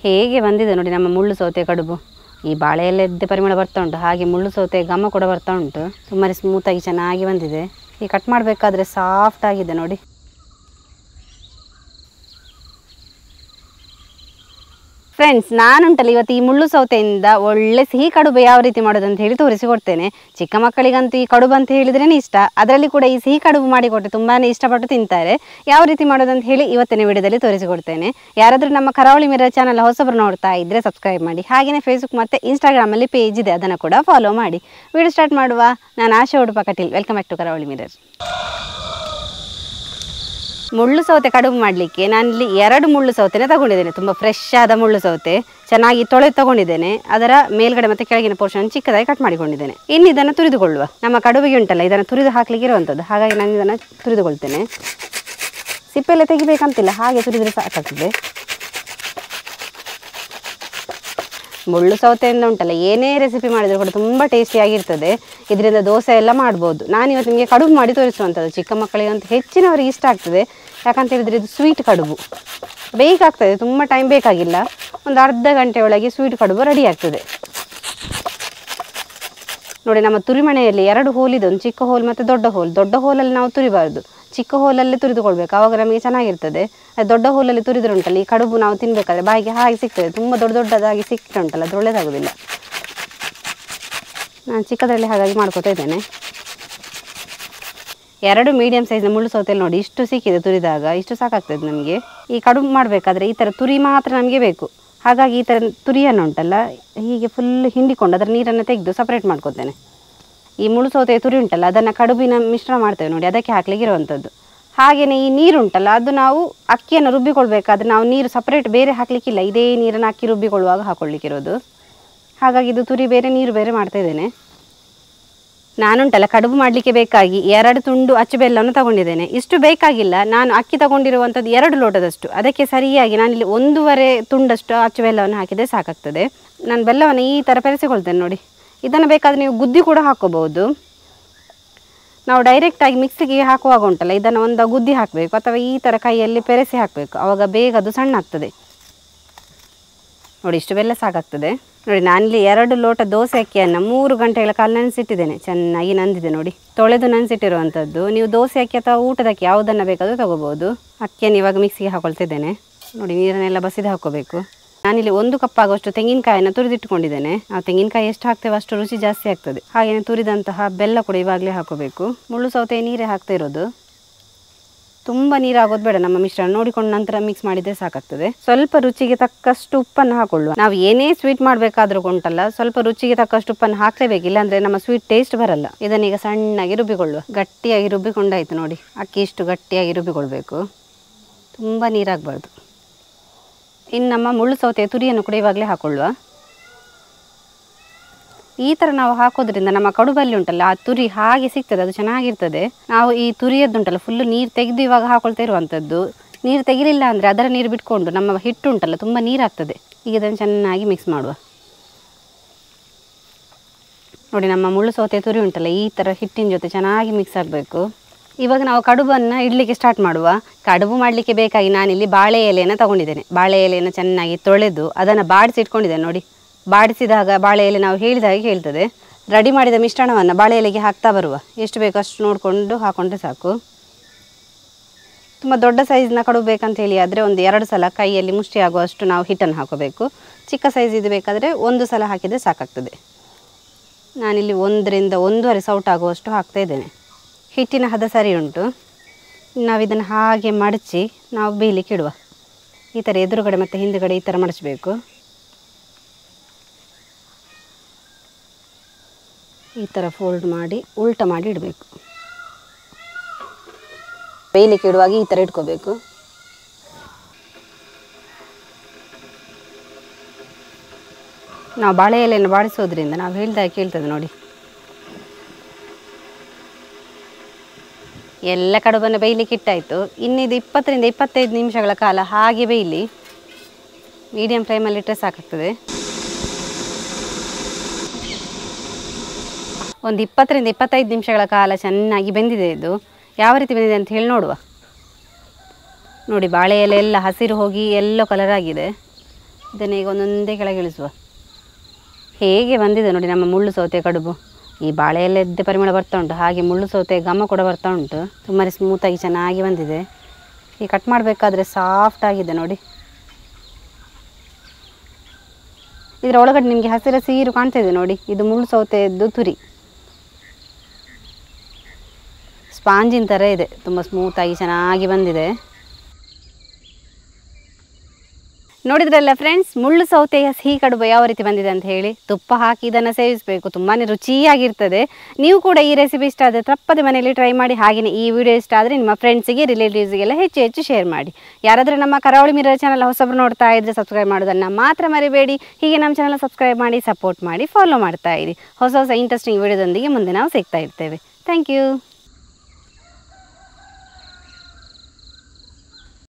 ಹೇಗೆ ಬಂದಿದೆ ನೋಡಿ ನಮ್ಮ ಮುಳ್ಳು ಸೌತೆ ಕಡುಬು. ಈ ಬಾಳೆ ಎಲೆದ್ದೇ ಪರಿಮಳ ಬರ್ತಾ ಉಂಟು, ಹಾಗೆ ಮುಳ್ಳು ಸೌತೆ ಘಮ ಕೂಡ ಬರ್ತಾ ಉಂಟು. ಸುಮಾರು ಸ್ಮೂತಾಗಿ ಚೆನ್ನಾಗಿ ಬಂದಿದೆ. ಈ ಕಟ್ ಮಾಡಬೇಕಾದ್ರೆ ಸಾಫ್ಟ್ ಆಗಿದೆ ನೋಡಿ. ಫ್ರೆಂಡ್ಸ್, ನಾನುಂಟಲ್ಲ ಇವತ್ತು ಈ ಮುಳ್ಳು ಸೌತೆಯಿಂದ ಒಳ್ಳೆ ಸಿಹಿ ಕಡುಬು ಯಾವ ರೀತಿ ಮಾಡೋದು ಅಂತ ಹೇಳಿ ತೋರಿಸಿಕೊಡ್ತೇನೆ. ಚಿಕ್ಕ ಮಕ್ಕಳಿಗಂತೂ ಈ ಕಡುಬು ಅಂತ ಹೇಳಿದ್ರೇ ಇಷ್ಟ. ಅದರಲ್ಲಿ ಕೂಡ ಈ ಸಿಹಿ ಕಡುಬು ಮಾಡಿಕೊಟ್ಟು ತುಂಬಾ ಇಷ್ಟಪಟ್ಟು ತಿಂತಾರೆ. ಯಾವ ರೀತಿ ಮಾಡೋದು ಅಂತ ಹೇಳಿ ಇವತ್ತಿನ ವಿಡಿಯೋದಲ್ಲಿ ತೋರಿಸಿಕೊಡ್ತೇನೆ. ಯಾರಾದರೂ ನಮ್ಮ ಕರಾವಳಿ ಮಿರರ್ ಚಾನಲ್ ಹೊಸಬರು ನೋಡ್ತಾ ಇದ್ದರೆ ಸಬ್ಸ್ಕ್ರೈಬ್ ಮಾಡಿ. ಹಾಗೆಯೇ ಫೇಸ್ಬುಕ್ ಮತ್ತು ಇನ್ಸ್ಟಾಗ್ರಾಮಲ್ಲಿ ಪೇಜ್ ಇದೆ, ಅದನ್ನು ಕೂಡ ಫಾಲೋ ಮಾಡಿ. ವಿಡಿಯೋ ಸ್ಟಾರ್ಟ್ ಮಾಡುವ. ನಾನು Asha Udupa Kateel. Welcome back to Karavali mirror. ಮುಳ್ಳು ಸೌತೆ ಕಡುಬು ಮಾಡಲಿಕ್ಕೆ ನಾನಿಲ್ಲಿ 2 ಮುಳ್ಳು ಸೌತೆನ ತಗೊಂಡಿದ್ದೇನೆ. ತುಂಬ ಫ್ರೆಶ್ ಆದ ಮುಳ್ಳು ಸೌತೆ, ಚೆನ್ನಾಗಿ ತೊಳೆದು ತಗೊಂಡಿದ್ದೇನೆ. ಅದರ ಮೇಲ್ಗಡೆ ಮತ್ತು ಕೆಳಗಿನ ಪೋರ್ಷನ್ ಚಿಕ್ಕದಾಗಿ ಕಟ್ ಮಾಡಿಕೊಂಡಿದ್ದೇನೆ. ಇನ್ನು ಇದನ್ನು ತುರಿದುಕೊಳ್ಳುವ. ನಮ್ಮ ಕಡುಬಿಗೆ ಉಂಟಲ್ಲ, ಇದನ್ನು ತುರಿದು ಹಾಕ್ಲಿಕ್ಕೆ ಇರುವಂಥದ್ದು. ಹಾಗಾಗಿ ನಾನು ಇದನ್ನು ತುರಿದುಕೊಳ್ತೇನೆ. ಸಿಪ್ಪೆಲ್ಲ ತೆಗಿಬೇಕಂತಿಲ್ಲ, ಹಾಗೆ ತುರಿದ್ರೆ ಸಾಕಾಗ್ತದೆ. ಮುಳ್ಳು ಸೌತೆಯಿಂದ ಉಂಟಲ್ಲ, ಏನೇ ರೆಸಿಪಿ ಮಾಡಿದರೂ ಕೂಡ ತುಂಬ ಟೇಸ್ಟಿಯಾಗಿರ್ತದೆ. ಇದರಿಂದ ದೋಸೆ ಎಲ್ಲ ಮಾಡ್ಬೋದು. ನಾನಿವತ್ತು ನಿಮಗೆ ಕಡುಬು ಮಾಡಿ ತೋರಿಸುವಂಥದ್ದು. ಚಿಕ್ಕ ಮಕ್ಕಳಿಗಂತೂ ಹೆಚ್ಚಿನವರಿಗೆ ಇಷ್ಟ ಆಗ್ತದೆ. ಯಾಕಂತ ಹೇಳಿದರೆ ಇದು ಸ್ವೀಟ್ ಕಡುಬು, ಬೇಕಾಗ್ತದೆ, ತುಂಬ ಟೈಮ್ ಬೇಕಾಗಿಲ್ಲ. ಒಂದು ಅರ್ಧ ಗಂಟೆ ಒಳಗೆ ಸ್ವೀಟ್ ಕಡುಬು ರೆಡಿ ಆಗ್ತದೆ. ನೋಡಿ, ನಮ್ಮ ತುರಿಮಣೆಯಲ್ಲಿ 2 ಹೋಲ್ ಇದೆ, ಒಂದು ಚಿಕ್ಕ ಹೋಲ್ ಮತ್ತು ದೊಡ್ಡ ಹೋಲ್. ದೊಡ್ಡ ಹೋಲಲ್ಲಿ ನಾವು ತುರಿಬಾರ್ದು, ಚಿಕ್ಕ ಹೋಲಲ್ಲಿ ತುರಿದುಕೊಳ್ಬೇಕು, ಆವಾಗ ನಮಗೆ ಚೆನ್ನಾಗಿರ್ತದೆ. ದೊಡ್ಡ ಹೋಲಲ್ಲಿ ತುರಿದ್ರೆ ಉಂಟಲ್ಲ, ಈ ಕಡುಬು ನಾವು ತಿನ್ನಬೇಕಾದ್ರೆ ಬಾಯಿಗೆ ಹಾಗೆ ಸಿಗ್ತದೆ. ತುಂಬ ದೊಡ್ಡದಾಗಿ ಸಿಕ್ಕಿದ್ರೆ ಉಂಟಲ್ಲ, ಅದು ಒಳ್ಳೆಯದಾಗೋದಿಲ್ಲ. ನಾನು ಚಿಕ್ಕದರಲ್ಲಿ ಹಾಗಾಗಿ ಮಾಡ್ಕೊತಾ ಇದ್ದೇನೆ. 2 ಮೀಡಿಯಮ್ ಸೈಜ್ನ ಮುಳ್ಳು ಸೌತೆಯಲ್ಲಿ ನೋಡಿ ಇಷ್ಟು ಸಿಕ್ಕಿದೆ. ತುರಿದಾಗ ಇಷ್ಟು ಸಾಕಾಗ್ತದೆ ನಮಗೆ. ಈ ಕಡುಬು ಮಾಡಬೇಕಾದ್ರೆ ಈ ಥರ ತುರಿ ಮಾತ್ರ ನಮಗೆ ಬೇಕು. ಹಾಗಾಗಿ ಈ ಥರ ತುರಿಯನ್ನು ಉಂಟಲ್ಲ, ಹೀಗೆ ಫುಲ್ ಹಿಂಡಿಕೊಂಡು ಅದರ ನೀರನ್ನು ತೆಗೆದು ಸಪ್ರೇಟ್ ಮಾಡ್ಕೊತೇನೆ. ಈ ಮುಳ್ಳು ಸೌತೆಯ ತುರಿ ಉಂಟಲ್ಲ, ಅದನ್ನು ಕಡುಬಿನ ಮಿಶ್ರಣ ಮಾಡ್ತೇವೆ ನೋಡಿ, ಅದಕ್ಕೆ ಹಾಕ್ಲಿಕ್ಕೆ ಇರುವಂಥದ್ದು. ಹಾಗೆಯೇ ಈ ನೀರುಂಟಲ್ಲ, ಅದು ನಾವು ಅಕ್ಕಿಯನ್ನು ರುಬ್ಬಿಕೊಳ್ಬೇಕಾದ್ರೆ ನಾವು ನೀರು ಸಪ್ರೇಟ್ ಬೇರೆ ಹಾಕಲಿಕ್ಕಿಲ್ಲ. ಇದೇ ನೀರನ್ನು ಅಕ್ಕಿ ರುಬ್ಬಿಕೊಳ್ಳುವಾಗ ಹಾಕ್ಕೊಳ್ಳಿಕ್ಕಿರೋದು. ಹಾಗಾಗಿ ಇದು ತುರಿ ಬೇರೆ ನೀರು ಬೇರೆ ಮಾಡ್ತಾಯಿದ್ದೇನೆ. ನಾನುಂಟಲ್ಲ ಕಡುಬು ಮಾಡಲಿಕ್ಕೆ ಬೇಕಾಗಿ 2 ತುಂಡು ಅಚ್ಚು ಬೆಲ್ಲವನ್ನು ತಗೊಂಡಿದ್ದೇನೆ. ಇಷ್ಟು ಬೇಕಾಗಿಲ್ಲ, ನಾನು ಅಕ್ಕಿ ತಗೊಂಡಿರುವಂಥದ್ದು 2 ಲೋಟದಷ್ಟು. ಅದಕ್ಕೆ ಸರಿಯಾಗಿ ನಾನಿಲ್ಲಿ 1.5 ತುಂಡಷ್ಟು ಅಚ್ಚು ಬೆಲ್ಲವನ್ನು ಹಾಕಿದರೆ ಸಾಕಾಗ್ತದೆ. ನಾನು ಬೆಲ್ಲವನ್ನು ಈ ಥರ ಬೆರೆಸಿಕೊಳ್ತೇನೆ ನೋಡಿ. ಇದನ್ನು ಬೇಕಾದರೆ ನೀವು ಗುದ್ದಿ ಕೂಡ ಹಾಕ್ಕೋಬಹುದು. ನಾವು ಡೈರೆಕ್ಟಾಗಿ ಮಿಕ್ಸಿಗೆ ಹಾಕುವಾಗ ಉಂಟಲ್ಲ, ಇದನ್ನು ಒಂದು ಗುದ್ದಿ ಹಾಕಬೇಕು ಅಥವಾ ಈ ಥರ ಕೈಯಲ್ಲಿ ಪೆರೆಸಿ ಹಾಕಬೇಕು, ಆವಾಗ ಬೇಗ ಅದು ಸಣ್ಣ ಆಗ್ತದೆ. ನೋಡಿ, ಇಷ್ಟು ಬೆಲ್ಲ ಸಾಕಾಗ್ತದೆ. ನೋಡಿ, ನಾನಿಲ್ಲಿ 2 ಲೋಟ ದೋಸೆ ಅಕ್ಕಿಯನ್ನು 3 ಗಂಟೆಗಳ ಕಾಲ ನೆನೆಸಿಟ್ಟಿದ್ದೇನೆ. ಚೆನ್ನಾಗಿ ನಂದಿದೆ ನೋಡಿ, ತೊಳೆದು ನೆನೆಸಿಟ್ಟಿರುವಂಥದ್ದು. ನೀವು ದೋಸೆ ಅಕ್ಕಿ ಅಥವಾ ಊಟದ ಅಕ್ಕಿ ಯಾವುದನ್ನು ಬೇಕಾದರೂ ತೊಗೋಬೋದು. ಅಕ್ಕಿಯನ್ನು ಇವಾಗ ಮಿಕ್ಸಿಗೆ ಹಾಕೊಳ್ತಿದ್ದೇನೆ. ನೋಡಿ, ನೀರನ್ನೆಲ್ಲ ಬಸಿದು ಹಾಕ್ಕೋಬೇಕು. ನಾನಿಲ್ಲಿ 1 ಕಪ್ ಆಗುವಷ್ಟು ತೆಂಗಿನಕಾಯನ್ನು ತುರಿದಿಟ್ಟುಕೊಂಡಿದ್ದೇನೆ. ಆ ತೆಂಗಿನಕಾಯಿ ಎಷ್ಟು ಹಾಕ್ತೇವೆ ಅಷ್ಟು ರುಚಿ ಜಾಸ್ತಿ ಆಗ್ತದೆ. ಹಾಗೆಯೇ ತುರಿದಂತಹ ಬೆಲ್ಲ ಕೂಡ ಇವಾಗಲೇ ಹಾಕೋಬೇಕು. ಮುಳ್ಳು ಸೌತೆ ನೀರೇ ಹಾಕ್ತಾ ಇರೋದು, ತುಂಬ ನೀರಾಗೋದು ಬೇಡ. ನಮ್ಮ ಮಿಶ್ರಣ ನೋಡಿಕೊಂಡು ನಂತರ ಮಿಕ್ಸ್ ಮಾಡಿದರೆ ಸಾಕಾಗ್ತದೆ. ಸ್ವಲ್ಪ ರುಚಿಗೆ ತಕ್ಕಷ್ಟು ಉಪ್ಪನ್ನು ಹಾಕೊಳ್ಳುವ. ನಾವು ಏನೇ ಸ್ವೀಟ್ ಮಾಡಬೇಕಾದ್ರೂ ಉಂಟಲ್ಲ, ಸ್ವಲ್ಪ ರುಚಿಗೆ ತಕ್ಕಷ್ಟು ಉಪ್ಪನ್ನು ಹಾಕಲೇಬೇಕು, ಇಲ್ಲಾಂದರೆ ನಮ್ಮ ಸ್ವೀಟ್ ಟೇಸ್ಟ್ ಬರಲ್ಲ. ಇದನ್ನೀಗ ಸಣ್ಣಾಗಿ ರುಬ್ಬಿಕೊಳ್ಳುವ. ಗಟ್ಟಿಯಾಗಿ ರುಬ್ಬಿಕೊಂಡಾಯ್ತು ನೋಡಿ, ಅಕ್ಕಿ ಇಷ್ಟು ಗಟ್ಟಿಯಾಗಿ ರುಬ್ಬಿಕೊಳ್ಬೇಕು, ತುಂಬ ನೀರಾಗಬಾರ್ದು. ಇನ್ನು ನಮ್ಮ ಮುಳ್ಳು ಸೌತೆಯ ತುರಿಯನ್ನು ಕೂಡ ಇವಾಗಲೇ ಹಾಕೊಳ್ಳುವ. ಈ ಥರ ನಾವು ಹಾಕೋದ್ರಿಂದ ನಮ್ಮ ಕಡುಬಲ್ಲಿ ಉಂಟಲ್ಲ, ಆ ತುರಿ ಹಾಗೆ ಸಿಗ್ತದೆ, ಅದು ಚೆನ್ನಾಗಿರ್ತದೆ. ನಾವು ಈ ತುರಿಯದ್ದುಂಟಲ್ಲ ಫುಲ್ಲು ನೀರು ತೆಗೆದು ಇವಾಗ ಹಾಕೊಳ್ತಾ ಇರುವಂಥದ್ದು. ನೀರು ತೆಗಿಲಿಲ್ಲ ಅಂದರೆ ಅದರ ನೀರು ಬಿಟ್ಕೊಂಡು ನಮ್ಮ ಹಿಟ್ಟು ಉಂಟಲ್ಲ ತುಂಬ ನೀರಾಗ್ತದೆ. ಈಗ ಇದನ್ನು ಚೆನ್ನಾಗಿ ಮಿಕ್ಸ್ ಮಾಡುವ. ನೋಡಿ, ನಮ್ಮ ಮುಳ್ಳು ಸೌತೆಯ ತುರಿ ಉಂಟಲ್ಲ ಈ ಥರ ಹಿಟ್ಟಿನ ಜೊತೆ ಚೆನ್ನಾಗಿ ಮಿಕ್ಸ್ ಆಗಬೇಕು. ಇವಾಗ ನಾವು ಕಡುಬನ್ನು ಇಡಲಿಕ್ಕೆ ಸ್ಟಾರ್ಟ್ ಮಾಡುವ. ಕಡುಬು ಮಾಡಲಿಕ್ಕೆ ಬೇಕಾಗಿ ನಾನಿಲ್ಲಿ ಬಾಳೆ ಎಲೆಯನ್ನು ತಗೊಂಡಿದ್ದೇನೆ. ಬಾಳೆ ಎಲೆಯನ್ನು ಚೆನ್ನಾಗಿ ತೊಳೆದು ಅದನ್ನು ಬಾಡಿಸಿ ಇಟ್ಕೊಂಡಿದ್ದೇನೆ ನೋಡಿ. ಬಾಡಿಸಿದಾಗ ಬಾಳೆ ಎಲೆ ನಾವು ಹೇಳಿದಾಗೆ ಹೇಳ್ತದೆ. ರೆಡಿ ಮಾಡಿದ ಮಿಶ್ರಣವನ್ನು ಬಾಳೆ ಎಲೆಗೆ ಹಾಕ್ತಾ ಬರುವ. ಎಷ್ಟು ಬೇಕು ಅಷ್ಟು ನೋಡಿಕೊಂಡು ಹಾಕೊಂಡ್ರೆ ಸಾಕು. ತುಂಬ ದೊಡ್ಡ ಸೈಜ್ನ ಕಡುಬು ಬೇಕಂತ ಹೇಳಿ ಆದರೆ ಒಂದು 2 ಸಲ ಕೈಯಲ್ಲಿ ಮುಷ್ಟಿ ಆಗುವಷ್ಟು ನಾವು ಹಿಟ್ಟನ್ನು ಹಾಕೋಬೇಕು. ಚಿಕ್ಕ ಸೈಜ್ ಇದು ಬೇಕಾದರೆ 1 ಸಲ ಹಾಕಿದರೆ ಸಾಕಾಗ್ತದೆ. ನಾನಿಲ್ಲಿ 1 ರಿಂದ 1.5 ಸೌಟ್ ಆಗುವಷ್ಟು ಹಾಕ್ತಾಯಿದ್ದೇನೆ. ಹಿಟ್ಟಿನ ಹದ ಸರಿ ಉಂಟು. ನಾವು ಇದನ್ನು ಹಾಗೆ ಮಡಚಿ ನಾವು ಬೇಯಲಿಕ್ಕೆ ಇಡುವ. ಈ ಥರ ಎದುರುಗಡೆ ಮತ್ತು ಹಿಂದುಗಡೆ ಈ ಥರ ಮಡಚಬೇಕು. ಈ ಥರ ಫೋಲ್ಡ್ ಮಾಡಿ ಉಲ್ಟ ಮಾಡಿ ಇಡಬೇಕು. ಬೇಯಲಿಕ್ಕೆ ಇಡುವಾಗ ಈ ಥರ ಇಟ್ಕೋಬೇಕು. ನಾವು ಬಾಳೆ ಎಲೆಯನ್ನು ಬಾಡಿಸೋದ್ರಿಂದ ನಾವು ಹೇಳಿದಾಗ ಕೇಳ್ತದೆ ನೋಡಿ. ಎಲ್ಲ ಕಡುಬನ್ನು ಬೇಯಲಿಕ್ಕೆ ಇಟ್ಟಾಯಿತು. ಇನ್ನಿದು 20 ರಿಂದ 25 ನಿಮಿಷಗಳ ಕಾಲ ಹಾಗೆ ಬೇಯಲಿ. ಮೀಡಿಯಂ ಫ್ಲೇಮಲ್ಲಿ ಇಟ್ಟರೆ ಸಾಕಾಗ್ತದೆ. ಒಂದು 20 ರಿಂದ 25 ನಿಮಿಷಗಳ ಕಾಲ ಚೆನ್ನಾಗಿ ಬೆಂದಿದೆ. ಇದು ಯಾವ ರೀತಿ ಬೆಂದಿದೆ ಅಂತ ಹೇಳಿ ನೋಡುವ. ನೋಡಿ, ಬಾಳೆ ಎಲೆ ಎಲ್ಲ ಹಸಿರು ಹೋಗಿ ಯೆಲ್ಲೋ ಕಲರ್ ಆಗಿದೆ. ಇದನ್ನ ಈಗ ಒಂದೊಂದೇ ಕೆಳಗೆ ಇಳಿಸುವ. ಹೇಗೆ ಬಂದಿದೆ ನೋಡಿ ನಮ್ಮ ಮುಳ್ಳು ಸೌತೆ ಕಡುಬು. ಈ ಬಾಳೆಯೆಲ್ಲ ಎದ್ದೆ ಪರಿಮಳ ಬರ್ತಾ ಉಂಟು, ಹಾಗೆ ಮುಳ್ಳು ಸೌತೆ ಘಮ ಕೂಡ ಬರ್ತಾ ಉಂಟು. ತುಂಬಾ ಸ್ಮೂತಾಗಿ ಚೆನ್ನಾಗಿ ಬಂದಿದೆ. ಈ ಕಟ್ ಮಾಡಬೇಕಾದ್ರೆ ಸಾಫ್ಟ್ ಆಗಿದೆ ನೋಡಿ. ಇದರ ಒಳಗಡೆ ನಿಮಗೆ ಹಸಿರ ಸೀರು ಕಾಣ್ತಾ ಇದೆ ನೋಡಿ, ಇದು ಮುಳ್ಳು ಸೌತೆಯದ್ದು ತುರಿ. ಸ್ಪಾಂಜಿನ ಥರ ಇದೆ, ತುಂಬ ಸ್ಮೂತಾಗಿ ಚೆನ್ನಾಗಿ ಬಂದಿದೆ. ನೋಡಿದ್ರಲ್ಲ ಫ್ರೆಂಡ್ಸ್, ಮುಳ್ಳು ಸೌತೆಯ ಸಿಹಿ ಕಡುಬು ಯಾವ ರೀತಿ ಬಂದಿದೆ ಅಂತ ಹೇಳಿ. ತುಪ್ಪ ಹಾಕಿ ಇದನ್ನು ಸೇವಿಸಬೇಕು, ತುಂಬಾ ರುಚಿಯಾಗಿರ್ತದೆ. ನೀವು ಕೂಡ ಈ ರೆಸಿಪಿ ಇಷ್ಟ ಆದರೆ ತಪ್ಪದೆ ಮನೆಯಲ್ಲಿ ಟ್ರೈ ಮಾಡಿ. ಹಾಗೆಯೇ ಈ ವಿಡಿಯೋ ಇಷ್ಟ ಆದರೆ ನಿಮ್ಮ ಫ್ರೆಂಡ್ಸಿಗೆ, ರಿಲೇಟಿವ್ಸ್ಗೆಲ್ಲ ಹೆಚ್ಚು ಶೇರ್ ಮಾಡಿ. ಯಾರಾದರೂ ನಮ್ಮ ಕರಾವಳಿ ಮಿರರ್ ಚಾನಲ್ ಹೊಸಬರು ನೋಡ್ತಾ ಇದ್ದರೆ ಸಬ್ಸ್ಕ್ರೈಬ್ ಮಾಡೋದನ್ನು ಮಾತ್ರ ಮರಿಬೇಡಿ. ಹೀಗೆ ನಮ್ಮ ಚಾನಲ್ ಸಬ್ಸ್ಕ್ರೈಬ್ ಮಾಡಿ, ಸಪೋರ್ಟ್ ಮಾಡಿ, ಫಾಲೋ ಮಾಡ್ತಾ ಇರಿ. ಹೊಸ ಇಂಟ್ರೆಸ್ಟಿಂಗ್ ವಿಡಿಯೋದೊಂದಿಗೆ ಮುಂದೆ ನಾವು ಸಿಗ್ತಾ ಇರ್ತೇವೆ. Thank you.